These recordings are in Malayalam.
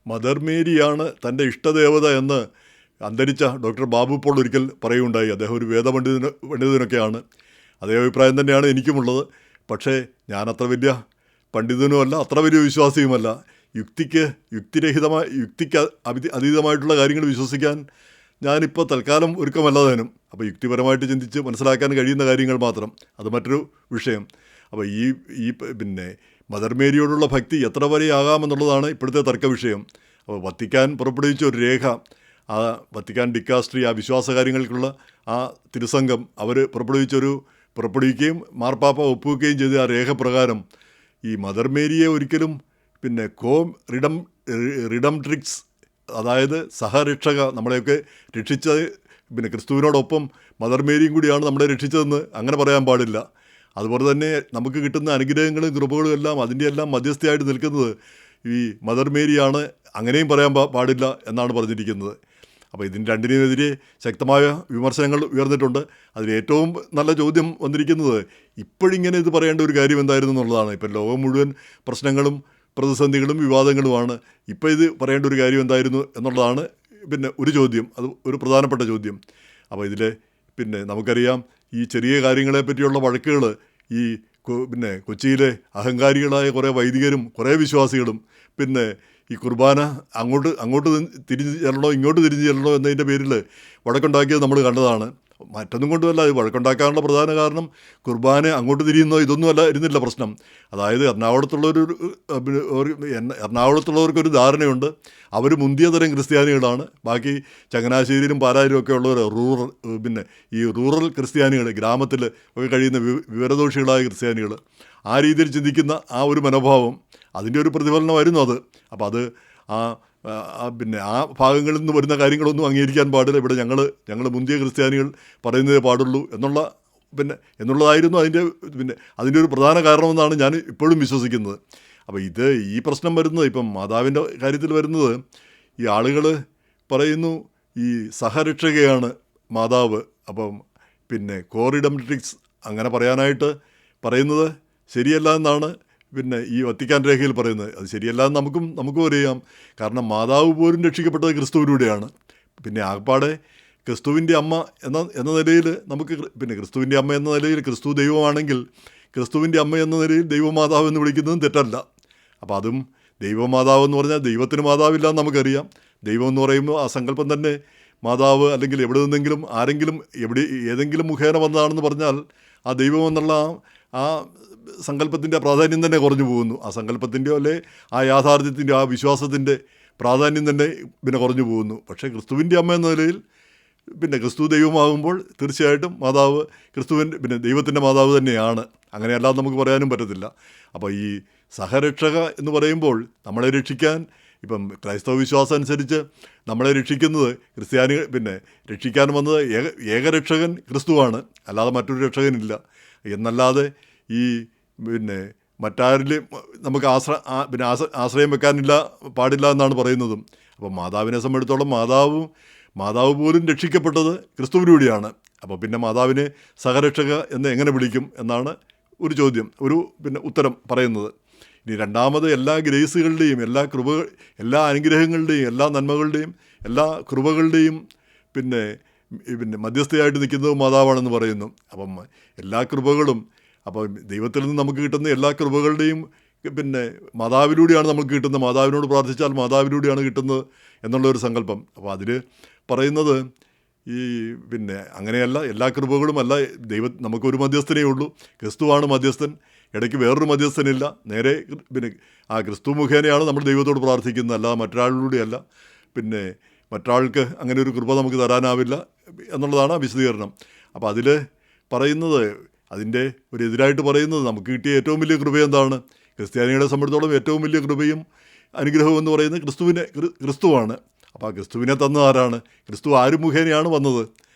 മദർ മേരിയാണ് തൻ്റെ ഇഷ്ടദേവത എന്ന് അന്തരിച്ച ഡോക്ടർ ബാബു പോൾ ഒരിക്കൽ പറയുകയുണ്ടായി. അദ്ദേഹം ഒരു പണ്ഡിതനൊക്കെയാണ്. അതേ അഭിപ്രായം തന്നെയാണ് എനിക്കുമുള്ളത്. പക്ഷേ ഞാൻ അത്ര വലിയ പണ്ഡിതനുമല്ല, അത്ര വലിയ വിശ്വാസിയുമല്ല. യുക്തിക്ക് അതീതമായിട്ടുള്ള കാര്യങ്ങൾ വിശ്വസിക്കാൻ ഞാനിപ്പോൾ തൽക്കാലം ഒരുക്കമല്ലാതാനും. അപ്പോൾ യുക്തിപരമായിട്ട് ചിന്തിച്ച് മനസ്സിലാക്കാൻ കഴിയുന്ന കാര്യങ്ങൾ മാത്രം, അത് മറ്റൊരു വിഷയം. അപ്പോൾ പിന്നെ മദർ മേരിയോടുള്ള ഭക്തി എത്ര വരെ ആകാമെന്നുള്ളതാണ് ഇപ്പോഴത്തെ തർക്ക വിഷയം. അപ്പോൾ വത്തിക്കാൻ പുറപ്പെടുവിച്ച ഒരു രേഖ, ആ വത്തിക്കാൻ ഡിക്കാസ്ട്രി, ആ വിശ്വാസ കാര്യങ്ങൾക്കുള്ള ആ തിരുസംഘം അവർ പുറപ്പെടുവിക്കുകയും മാർപ്പാപ്പ ഒപ്പുവെക്കുകയും ചെയ്ത ആ രേഖ പ്രകാരം ഈ മദർ മേരിയെ ഒരിക്കലും പിന്നെ റിഡംട്രിക്സ്, അതായത് സഹരക്ഷക, നമ്മളെയൊക്കെ രക്ഷിച്ചത് പിന്നെ ക്രിസ്തുവിനോടൊപ്പം മദർ മേരിയും കൂടിയാണ് നമ്മളെ രക്ഷിച്ചതെന്ന് അങ്ങനെ പറയാൻ പാടില്ല. അതുപോലെ തന്നെ നമുക്ക് കിട്ടുന്ന അനുഗ്രഹങ്ങളും കൃപകളും എല്ലാം അതിൻ്റെ എല്ലാം മധ്യസ്ഥയായിട്ട് നിൽക്കുന്നത് ഈ മദർ മേരിയാണ്, അങ്ങനെയും പറയാൻ പാടില്ല എന്നാണ് പറഞ്ഞിരിക്കുന്നത്. അപ്പോൾ ഇതിന് രണ്ടിനെതിരെ ശക്തമായ വിമർശനങ്ങൾ ഉയർന്നിട്ടുണ്ട്. അതിലേറ്റവും നല്ല ചോദ്യം വന്നിരിക്കുന്നത് ഇപ്പോഴിങ്ങനെ ഇത് പറയേണ്ട ഒരു കാര്യം എന്തായിരുന്നു എന്നുള്ളതാണ്. ഇപ്പം ലോകം മുഴുവൻ പ്രശ്നങ്ങളും പ്രതിസന്ധികളും വിവാദങ്ങളുമാണ്. ഇപ്പോൾ ഇത് പറയേണ്ട ഒരു കാര്യം എന്തായിരുന്നു എന്നുള്ളതാണ് പിന്നെ ഒരു ചോദ്യം, അത് ഒരു പ്രധാനപ്പെട്ട ചോദ്യം. അപ്പോൾ ഇതിൽ പിന്നെ നമുക്കറിയാം, ഈ ചെറിയ കാര്യങ്ങളെ പറ്റിയുള്ള വഴക്കുകൾ ഈ പിന്നെ കൊച്ചിയിലെ അഹങ്കാരികളായ കുറേ വൈദികരും കുറേ വിശ്വാസികളും പിന്നെ ഈ കുർബാന അങ്ങോട്ട് തിരിഞ്ഞ് ചെല്ലണോ ഇങ്ങോട്ട് തിരിഞ്ഞ് ചെല്ലണോ എന്നതിൻ്റെ പേരിൽ വഴക്കുണ്ടാക്കിയത് നമ്മൾ കണ്ടതാണ്. മറ്റൊന്നും കൊണ്ടുമല്ല, ഇത് വഴക്കുണ്ടാക്കാനുള്ള പ്രധാന കാരണം കുർബാന അങ്ങോട്ട് തിരിയുന്നോ ഇതൊന്നും ഇരുന്നില്ല പ്രശ്നം. അതായത് എറണാകുളത്തുള്ളവർക്കൊരു ധാരണയുണ്ട്, അവർ മുന്തിയ തരം ക്രിസ്ത്യാനികളാണ്. ബാക്കി ചങ്ങനാശ്ശേരിയിലും പാലായിലും ഒക്കെ ഉള്ളവർ റൂറൽ ക്രിസ്ത്യാനികൾ, ഗ്രാമത്തിൽ ഒക്കെ കഴിയുന്ന വിവരദോഷികളായ ക്രിസ്ത്യാനികൾ, ആ രീതിയിൽ ചിന്തിക്കുന്ന ആ ഒരു മനോഭാവം, അതിൻ്റെ ഒരു പ്രതിഫലനമായിരുന്നു അത്. അപ്പോൾ അത് ആ ഭാഗങ്ങളിൽ നിന്ന് വരുന്ന കാര്യങ്ങളൊന്നും അംഗീകരിക്കാൻ പാടില്ല. ഇവിടെ ഞങ്ങൾ മുന്തിയ ക്രിസ്ത്യാനികൾ പറയുന്നതേ പാടുള്ളൂ എന്നുള്ളതായിരുന്നു അതിൻ്റെ ഒരു പ്രധാന കാരണമെന്നാണ് ഞാൻ ഇപ്പോഴും വിശ്വസിക്കുന്നത്. അപ്പോൾ ഈ പ്രശ്നം വരുന്നത് ഇപ്പം മാതാവിൻ്റെ കാര്യത്തിൽ വരുന്നത്, ഈ ആളുകൾ പറയുന്നു ഈ സഹരക്ഷകയാണ് മാതാവ്. അപ്പം പിന്നെ കോറിഡംട്രിക്സ് അങ്ങനെ പറയാനായിട്ട് പറയുന്നത് ശരിയല്ല എന്നാണ് ഈ വത്തിക്കാൻ രേഖയിൽ പറയുന്നത്. അത് ശരിയല്ല എന്ന് നമുക്കും അറിയാം. കാരണം മാതാവ് പോലും രക്ഷിക്കപ്പെട്ടത് ക്രിസ്തുവിലൂടെയാണ്. പിന്നെ ആകപ്പാടെ ക്രിസ്തുവിൻ്റെ അമ്മ എന്ന നിലയിൽ നമുക്ക് ക്രിസ്തുവിൻ്റെ അമ്മ എന്ന നിലയിൽ ക്രിസ്തു ദൈവമാണെങ്കിൽ ക്രിസ്തുവിൻ്റെ അമ്മ എന്ന നിലയിൽ ദൈവമാതാവ് എന്ന് വിളിക്കുന്നതും തെറ്റല്ല. അപ്പോൾ അതും ദൈവമാതാവ് എന്ന് പറഞ്ഞാൽ ദൈവത്തിന് മാതാവില്ല എന്ന് നമുക്കറിയാം. ദൈവം എന്ന് പറയുമ്പോൾ ആ സങ്കല്പം തന്നെ മാതാവ് അല്ലെങ്കിൽ എവിടെ നിന്നെങ്കിലും ആരെങ്കിലും ഏതെങ്കിലും മുഖേന വന്നതാണെന്ന് പറഞ്ഞാൽ ആ ദൈവം എന്നുള്ള ആ സങ്കല്പത്തിൻ്റെ പ്രാധാന്യം തന്നെ കുറഞ്ഞു പോകുന്നു. ആ സങ്കല്പത്തിൻ്റെയോ അല്ലെ ആ യാഥാർത്ഥ്യത്തിൻ്റെ ആ വിശ്വാസത്തിൻ്റെ പ്രാധാന്യം തന്നെ കുറഞ്ഞു പോകുന്നു. പക്ഷേ ക്രിസ്തുവിൻ്റെ അമ്മ എന്ന നിലയിൽ ക്രിസ്തു ദൈവമാകുമ്പോൾ തീർച്ചയായിട്ടും മാതാവ് ദൈവത്തിൻ്റെ മാതാവ് തന്നെയാണ്. അങ്ങനെയല്ലാതെ നമുക്ക് പറയാനും പറ്റത്തില്ല. അപ്പോൾ ഈ സഹരക്ഷക എന്ന് പറയുമ്പോൾ നമ്മളെ രക്ഷിക്കാൻ ഇപ്പം ക്രൈസ്തവ വിശ്വാസം അനുസരിച്ച് നമ്മളെ രക്ഷിക്കുന്നത് രക്ഷിക്കാൻ വന്നത് ഏകരക്ഷകൻ ക്രിസ്തുവാണ്, അല്ലാതെ മറ്റൊരു രക്ഷകനില്ല. എന്നല്ലാതെ ഈ മറ്റാരിലും നമുക്ക് ആശ്രയം വെക്കാനില്ല പാടില്ല എന്നാണ് പറയുന്നതും. അപ്പോൾ മാതാവിനെ സംബന്ധിച്ചിടത്തോളം മാതാവ് പോലും രക്ഷിക്കപ്പെട്ടത് ക്രിസ്തുവിലൂടെയാണ്. അപ്പോൾ പിന്നെ മാതാവിനെ സഹരക്ഷക എന്ന് എങ്ങനെ വിളിക്കും എന്നാണ് ഒരു ചോദ്യം, ഉത്തരം പറയുന്നത്. ഇനി രണ്ടാമത്, എല്ലാ ഗ്രേസുകളുടെയും എല്ലാ അനുഗ്രഹങ്ങളുടെയും എല്ലാ നന്മകളുടെയും എല്ലാ കൃപകളുടെയും മധ്യസ്ഥയായിട്ട് നിൽക്കുന്നത് മാതാവാണെന്ന് പറയുന്നു. അപ്പം എല്ലാ കൃപകളും, അപ്പോൾ ദൈവത്തിൽ നിന്ന് നമുക്ക് കിട്ടുന്ന എല്ലാ കൃപകളുടെയും മാതാവിലൂടെയാണ് നമുക്ക് കിട്ടുന്നത്. മാതാവിനോട് പ്രാർത്ഥിച്ചാൽ മാതാവിലൂടെയാണ് കിട്ടുന്നത് എന്നുള്ളൊരു സങ്കല്പം. അപ്പോൾ അതിൽ പറയുന്നത് അങ്ങനെയല്ല, എല്ലാ കൃപകളും അല്ല. നമുക്കൊരു മധ്യസ്ഥനേ ഉള്ളൂ, ക്രിസ്തുവാണ് മധ്യസ്ഥൻ. ഇടയ്ക്ക് വേറൊരു മധ്യസ്ഥനില്ല. നേരെ ആ ക്രിസ്തു മുഖേനയാണ് നമ്മൾ ദൈവത്തോട് പ്രാർത്ഥിക്കുന്നത്, അല്ലാതെ മറ്റൊരാളിലൂടെയല്ല. മറ്റൊരാൾക്ക് അങ്ങനെ ഒരു കൃപ നമുക്ക് തരാനാവില്ല എന്നുള്ളതാണ് വിശദീകരണം. അപ്പോൾ അതിൽ പറയുന്നത്, അതിൻ്റെ ഒരു എതിരായിട്ട് പറയുന്നത്, നമുക്ക് കിട്ടിയ ഏറ്റവും വലിയ കൃപ എന്താണ്? ക്രിസ്ത്യാനികളെ സംബന്ധിച്ചോളം ഏറ്റവും വലിയ കൃപയും അനുഗ്രഹവും എന്ന് പറയുന്നത് ക്രിസ്തുവാണ്. അപ്പോൾ ആ ക്രിസ്തുവിനെ തന്നത് ആരാണ്? ക്രിസ്തു ആര് മുഖേനയാണ് വന്നത്?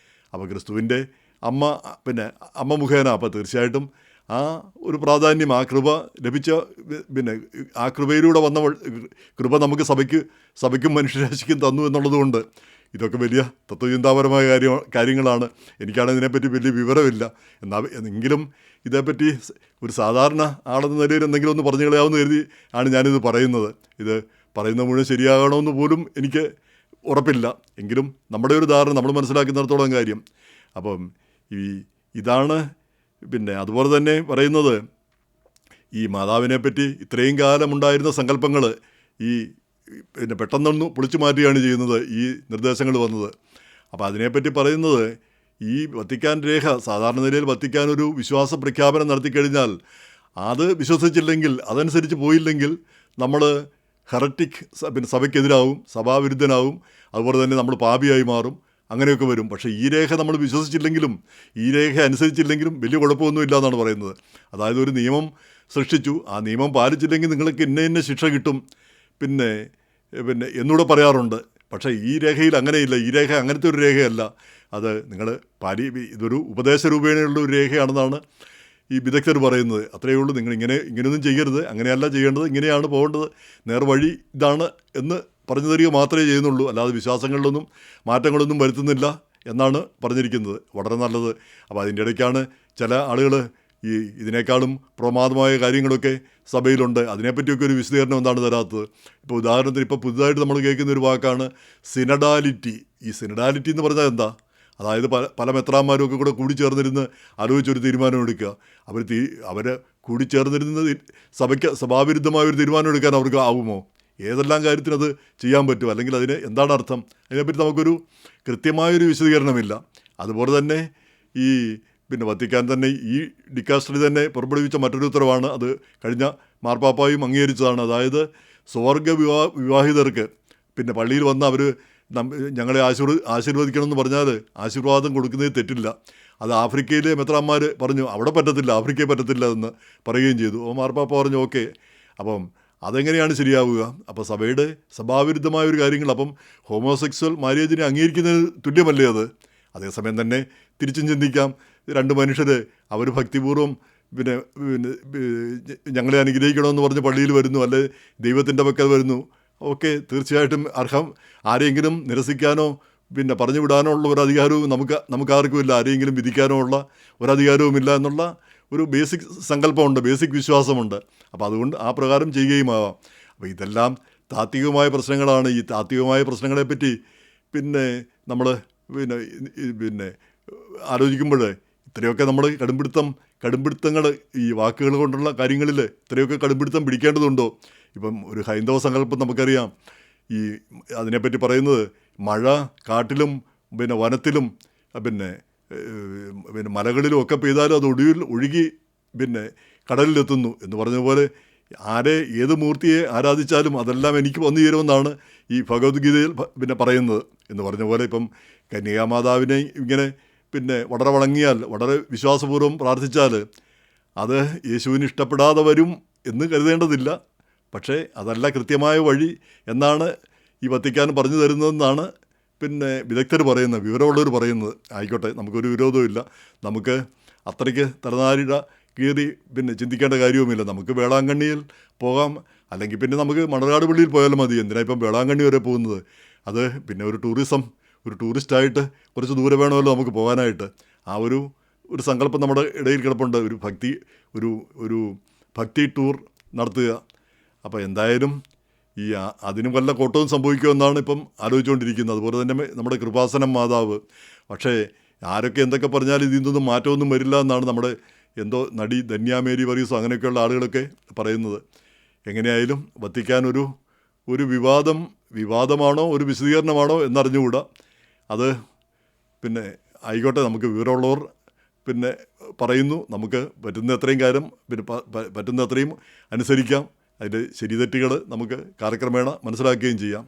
അപ്പോൾ ക്രിസ്തുവിൻ്റെ അമ്മ മുഖേന. അപ്പോൾ തീർച്ചയായിട്ടും ആ ഒരു പ്രാധാന്യം, ആ കൃപ ലഭിച്ച ആ കൃപയിലൂടെ വന്നവൾ, കൃപ നമുക്ക് സഭയ്ക്കും മനുഷ്യരാശിക്കും തന്നു എന്നുള്ളതുകൊണ്ട് ഇതൊക്കെ വലിയ തത്വചിന്താപരമായ കാര്യങ്ങളാണ്. എനിക്കാണെങ്കിൽ ഇതിനെപ്പറ്റി വലിയ വിവരമില്ല. എങ്കിലും ഇതേപ്പറ്റി ഒരു സാധാരണ ആളെന്ന നിലയിൽ എന്തെങ്കിലും ഒന്ന് പറഞ്ഞു കളയാവുന്ന കരുതി ആണ് ഞാനിത് പറയുന്നത്. ഇത് പറയുന്ന മുഴുവൻ ശരിയാകണമെന്ന് പോലും എനിക്ക് ഉറപ്പില്ല. എങ്കിലും നമ്മുടെ ഒരു ധാരണ നമ്മൾ മനസ്സിലാക്കുന്നിടത്തോളം കാര്യം. അപ്പം ഇതാണ് അതുപോലെ തന്നെ പറയുന്നത്, ഈ മാതാവിനെ പറ്റി ഇത്രയും കാലം ഉണ്ടായിരുന്ന സങ്കല്പങ്ങൾ പെട്ടെന്നൊന്ന് പൊളിച്ചു മാറ്റുകയാണ് ചെയ്യുന്നത് ഈ നിർദ്ദേശങ്ങൾ വന്നത്. അപ്പോൾ അതിനെപ്പറ്റി പറയുന്നത്, ഈ വത്തിക്കാൻ രേഖ സാധാരണ നിലയിൽ വത്തിക്കാൻ ഒരു വിശ്വാസ പ്രഖ്യാപനം നടത്തിക്കഴിഞ്ഞാൽ അത് വിശ്വസിച്ചില്ലെങ്കിൽ, അതനുസരിച്ച് പോയില്ലെങ്കിൽ നമ്മൾ ഹെററ്റിക്, സഭയ്ക്കെതിരാവും, സഭാവിരുദ്ധനാവും, അതുപോലെ തന്നെ നമ്മൾ പാപിയായി മാറും, അങ്ങനെയൊക്കെ വരും. പക്ഷേ ഈ രേഖ നമ്മൾ വിശ്വസിച്ചില്ലെങ്കിലും ഈ രേഖ അനുസരിച്ചില്ലെങ്കിലും വലിയ കുഴപ്പമൊന്നുമില്ല എന്നാണ് പറയുന്നത്. അതായത് ഒരു നിയമം സൃഷ്ടിച്ചു, ആ നിയമം പാലിച്ചില്ലെങ്കിൽ നിങ്ങൾക്ക് ഇന്ന ശിക്ഷ കിട്ടും എന്നൂടെ പറയാറുണ്ട്. പക്ഷേ ഈ രേഖയിൽ അങ്ങനെയില്ല. ഈ രേഖ അങ്ങനത്തെ ഒരു രേഖയല്ല. അത് നിങ്ങൾ ഇതൊരു ഉപദേശ രൂപേണയുള്ള ഒരു രേഖയാണെന്നാണ് ഈ വിദഗ്ധർ പറയുന്നത്. അത്രയേ ഉള്ളൂ. നിങ്ങൾ ഇങ്ങനെയൊന്നും ചെയ്യരുത്, അങ്ങനെയല്ല ചെയ്യേണ്ടത്, ഇങ്ങനെയാണ് പോകേണ്ടത്, നേർവഴി ഇതാണ് എന്ന് പറഞ്ഞു തരിക മാത്രമേ ചെയ്യുന്നുള്ളൂ. അല്ലാതെ വിശ്വാസങ്ങളിലൊന്നും മാറ്റങ്ങളൊന്നും വരുത്തുന്നില്ല എന്നാണ് പറഞ്ഞിരിക്കുന്നത്. വളരെ നല്ലത്. അപ്പോൾ അതിൻ്റെ ഇടയ്ക്കാണ് ചില ആളുകൾ ഇതിനേക്കാളും പ്രമാദമായ കാര്യങ്ങളൊക്കെ സഭയിലുണ്ട്, അതിനെപ്പറ്റിയൊക്കെ ഒരു വിശദീകരണം എന്താണ് തരാത്തത്. ഇപ്പോൾ ഉദാഹരണത്തിന് ഇപ്പോൾ പുതുതായിട്ട് നമ്മൾ കേൾക്കുന്ന ഒരു വാക്കാണ് സിനഡാലിറ്റി. ഈ സിനഡാലിറ്റി എന്ന് പറഞ്ഞാൽ എന്താ? അതായത് പല മെത്രാന്മാരും ഒക്കെ കൂടെ കൂടിച്ചേർന്നിരുന്ന് ആലോചിച്ചൊരു തീരുമാനം എടുക്കുക. അവർ കൂടിച്ചേർന്നിരുന്ന് സഭാവിരുദ്ധമായ ഒരു തീരുമാനം എടുക്കാൻ അവർക്ക് ആവുമോ? ഏതെല്ലാം കാര്യത്തിനത് ചെയ്യാൻ പറ്റും? അല്ലെങ്കിൽ അതിന് എന്താണ് അർത്ഥം? അതിനെപ്പറ്റി നമുക്കൊരു കൃത്യമായൊരു വിശദീകരണമില്ല. അതുപോലെ തന്നെ വത്തിക്കാൻ തന്നെ ഈ ഡിക്കാസ്റ്ററി തന്നെ പുറപ്പെടുവിച്ച മറ്റൊരു ഉത്തരവാണ്, അത് കഴിഞ്ഞ മാർപ്പാപ്പായും അംഗീകരിച്ചതാണ്. അതായത് സ്വർഗ വിവാഹിതർക്ക് പള്ളിയിൽ വന്ന് അവർ ഞങ്ങളെ ആശീർവദിക്കണമെന്ന് പറഞ്ഞാൽ ആശീർവാദം കൊടുക്കുന്നതിൽ തെറ്റില്ല. അത് ആഫ്രിക്കയിലെ മെത്രാന്മാർ പറഞ്ഞു അവിടെ പറ്റത്തില്ല, ആഫ്രിക്കയിൽ പറ്റത്തില്ല എന്ന് പറയുകയും ചെയ്തു. മാർപ്പാപ്പ പറഞ്ഞു ഓക്കെ. അപ്പം അതെങ്ങനെയാണ് ശരിയാവുക? അപ്പോൾ സഭാവിരുദ്ധമായ ഒരു കാര്യങ്ങൾ, അപ്പം ഹോമോസെക്സ്വൽ മാര്യേജിനെ അംഗീകരിക്കുന്നതിന് തുല്യമല്ലേ അത്? അതേസമയം തന്നെ തിരിച്ചും ചിന്തിക്കാം, രണ്ട് മനുഷ്യർ അവർ ഭക്തിപൂർവ്വം ഞങ്ങളെ അനുഗ്രഹിക്കണമെന്ന് പറഞ്ഞ് പള്ളിയിൽ വരുന്നു, അല്ലെ ദൈവത്തിൻ്റെ പക്കൽ വരുന്നു. ഓക്കെ, തീർച്ചയായിട്ടും അർഹം. ആരെങ്കിലും നിരസിക്കാനോ പറഞ്ഞു വിടാനോ ഉള്ള ഒരു അധികാരവും നമുക്കാർക്കും ഇല്ല. ആരെങ്കിലും വിധിക്കാനോ ഉള്ള ഒരധികാരവുമില്ല എന്നുള്ള ഒരു ബേസിക് സങ്കല്പമുണ്ട്, ബേസിക് വിശ്വാസമുണ്ട്. അപ്പോൾ അതുകൊണ്ട് ആ പ്രകാരം ചെയ്യുകയുമാവാം. അപ്പോൾ ഇതെല്ലാം താത്വികമായ പ്രശ്നങ്ങളാണ്. ഈ താത്വികമായ പ്രശ്നങ്ങളെപ്പറ്റി നമ്മൾ ആലോചിക്കുമ്പോൾ ഇത്രയൊക്കെ നമ്മൾ കടുംപിടുത്തങ്ങൾ ഈ വാക്കുകൾ കൊണ്ടുള്ള കാര്യങ്ങളിൽ ഇത്രയൊക്കെ കടുംപിടുത്തം പിടിക്കേണ്ടതുണ്ടോ? ഇപ്പം ഒരു ഹൈന്ദവ സങ്കല്പം നമുക്കറിയാം. അതിനെപ്പറ്റി പറയുന്നത് മഴ കാട്ടിലും വനത്തിലും മലകളിലും ഒക്കെ പെയ്താലും അത് ഒഴുകി കടലിലെത്തുന്നു എന്ന് പറഞ്ഞതുപോലെ ഏത് മൂർത്തിയെ ആരാധിച്ചാലും അതെല്ലാം എനിക്ക് വന്നു ചേരുമെന്നാണ് ഈ ഭഗവത്ഗീതയിൽ പറയുന്നത് എന്ന് പറഞ്ഞ പോലെ. ഇപ്പം കന്യകാമാതാവിനെ ഇങ്ങനെ വളരെ വണങ്ങിയാൽ, വളരെ വിശ്വാസപൂർവ്വം പ്രാർത്ഥിച്ചാൽ അത് യേശുവിന് ഇഷ്ടപ്പെടാതെ വരും എന്ന് കരുതേണ്ടതില്ല. പക്ഷേ അതല്ല കൃത്യമായ വഴി എന്നാണ് ഈ വത്തിക്കാൻ പറഞ്ഞു തരുന്നതെന്നാണ് വിദഗ്ധർ പറയുന്നത്, വിവരമുള്ളവർ പറയുന്നത്. ആയിക്കോട്ടെ, നമുക്കൊരു വിരോധവും ഇല്ല. നമുക്ക് അത്രയ്ക്ക് തലനാരിഴ കീറി ചിന്തിക്കേണ്ട കാര്യവുമില്ല. നമുക്ക് വേളാങ്കണ്ണിയിൽ പോകാം, അല്ലെങ്കിൽ നമുക്ക് മണർകാട് പള്ളിയിൽ പോയാലും മതി. എന്തിനാ ഇപ്പം വേളാങ്കണ്ണി വരെ പോകുന്നത്? അത് ഒരു ടൂറിസ്റ്റായിട്ട് കുറച്ച് ദൂരെ വേണമല്ലോ നമുക്ക് പോകാനായിട്ട്. ആ ഒരു സങ്കല്പം നമ്മുടെ ഇടയിൽ കിടപ്പുണ്ട്, ഒരു ഭക്തി ടൂർ നടത്തുക. അപ്പോൾ എന്തായാലും അതിന് വല്ല കോട്ടവും സംഭവിക്കുമെന്നാണ് ഇപ്പം ആലോചിച്ചുകൊണ്ടിരിക്കുന്നത്. അതുപോലെ തന്നെ നമ്മുടെ കൃപാസനം മാതാവ്. പക്ഷേ ആരൊക്കെ എന്തൊക്കെ പറഞ്ഞാലും ഇതിൽ നിന്നൊന്നും മാറ്റമൊന്നും വരില്ല എന്നാണ് നമ്മുടെ നടി ധന്യാമേരി വർഗീസോ അങ്ങനെയൊക്കെയുള്ള ആളുകളൊക്കെ പറയുന്നത്. എങ്ങനെയായാലും വത്തിക്കാൻ ഒരു വിവാദമാണോ ഒരു വിശദീകരണമാണോ എന്നറിഞ്ഞുകൂടാ. അത് ആയിക്കോട്ടെ, നമുക്ക് വിവരമുള്ളവർ പറയുന്നു, നമുക്ക് പറ്റുന്ന അത്രയും കാര്യം പറ്റുന്ന അത്രയും അനുസരിക്കാം. അതിൻ്റെ ശരിതെറ്റുകൾ നമുക്ക് കാലക്രമേണ മനസ്സിലാക്കുകയും ചെയ്യാം.